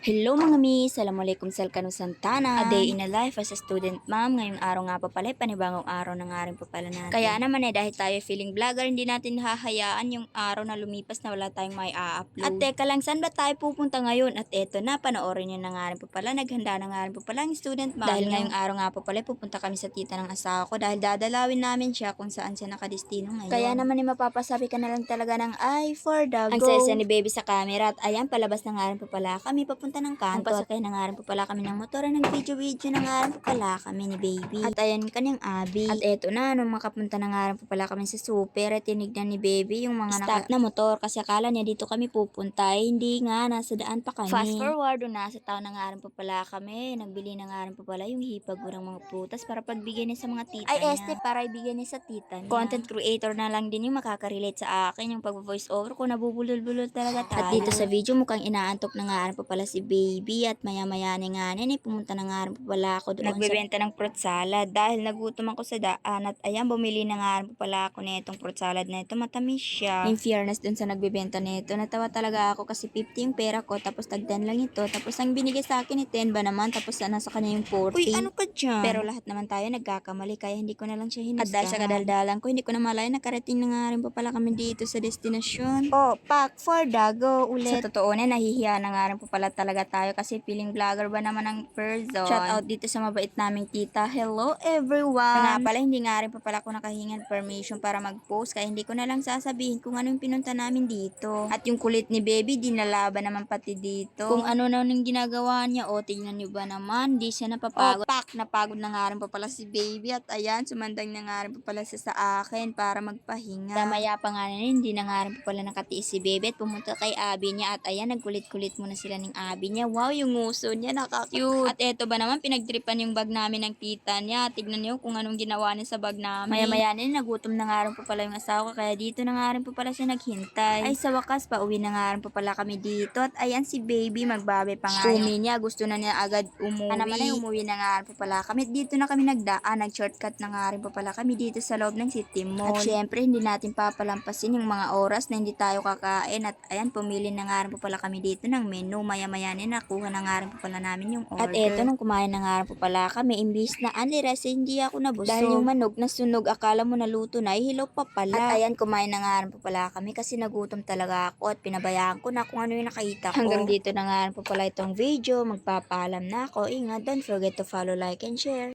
Hello mga miss! Assalamualaikum sa Santana. A day in a life as a student ma'am. Ngayong araw nga pa pala, panibagong araw na nga rin pa pala natin. Kaya naman dahil tayo feeling vlogger, hindi natin hahayaan yung araw na lumipas na wala tayong may a-upload. At teka lang, saan ba tayo pupunta ngayon? At eto na, panoorin nyo na nga rin pa pala. Naghanda na nga rin pa pala ang student ma'am. Dahil ngayong araw nga pa pala, pupunta kami sa tita ng asawa ko dahil dadalawin namin siya kung saan siya nakadestino ngayon. Kaya naman mapapasabi ka na lang talaga ng I for the go. Ang saya ni baby sa camera at ayan, palabas na nga rin pa pala kami papunta ng kanto. Pasakay na nga rin po pala kami ng motor. Nag-video-video na nga rin po pala kami ni baby. At ayan kanyang abi. At eto na, nung makapunta na nga rin po pala kami sa super, tinignan ni baby yung mga stop na motor kasi akala niya dito kami pupunta. Hindi nga, nasa daan pa kami. Fast forward, nung nasa town na nga rin po pala kami. Nagbili na nga rin po pala yung hipag ng mga prutas para pagbigyan niya sa mga tita niya. Este, para ibigyan niya sa tita niya. Content creator na lang din yung makaka-relate sa akin. Yung pag-voice over ko, nabubulol-bulol talaga tayo. At dito sa video, mukhang inaantok na nga rin po pala si baby at maya-maya nga pumunta na nga rin po pala ako doon. Nagbebenta ng fruit salad dahil nagutom ako sa daan at ayan, bumili na nga rin po pala ako nitong fruit salad na ito. Matamis siya. In fairness dun sa nagbebenta nito, natawa talaga ako kasi 50 yung pera ko tapos tagdan lang ito. Tapos ang binigay sa akin ni 10 ba naman tapos nasa kanya yung 40. Uy, ano ka dyan? Pero lahat naman tayo nagkakamali kaya hindi ko na lang siya hinustahan. At dahil sa kadaldalan ko, hindi ko na malaya nakarating na nga rin po pala kami dito sa destinasyon. Oh, pack for Dago ulit. Sa totoo na, nahihiya na nga rin po pala talaga tayo kasi feeling vlogger ba naman ang person. Shout out dito sa mabait naming tita. Hello everyone! Nga pala, hindi nga rin pa pala ako nakahingan permission para mag-post kaya hindi ko na lang sasabihin kung ano yung pinunta namin dito. At yung kulit ni baby, dinalaban naman pati dito. Kung ano na yung ginagawa niya, o tingnan nyo ba naman, di siya napapagod. Napagod na nga rin pa pala si baby at ayan, sumandang na nga rin pa pala siya sa akin para magpahinga. Damaya pa nga hindi na nga rin pa pala nakatiis si baby at pumunta kay abi niya at ayan, nagkulit-kulit muna sila ng abi niya. Wow, yung nguso niya, nakaka-cute. At eto ba naman, pinagtripan yung bag namin ng tita niya. Tignan niyo kung anong ginawa niya sa bag namin. Maya-maya nagutom na nga rin po pala yung asawa kaya dito na nga rin po pala siya naghintay. Ay, sa wakas, pauwi na nga rin po pala kami dito. At ayan si baby, magbabe pa nga yung niya. Gusto na niya agad umuwi. Naman ay umuwi na nga rin po pala kami. Dito na kami nagdaan. Nag-shortcut na nga rin po pala kami dito sa loob ng City Mall. At syempre, hindi natin papalampasin yung mga oras na hindi tayo kakain. At ayan, pumili na nga rin po pala kami dito ng menu. Maya-maya nakuha na nga rin po pala namin yung order. At eto, nung kumain na nga rin po pala kami, imbis na unli rice, hindi ako nabusog. Dahil yung manok na sunog, akala mo naluto na, hilaw pa pala. At ayan, kumain na nga rin po pala kami kasi nagutom talaga ako at pinabayaan ko na kung ano yung nakita ko. Hanggang dito na nga rin po pala itong video. Magpapaalam na ako. Ingat, don't forget to follow, like, and share.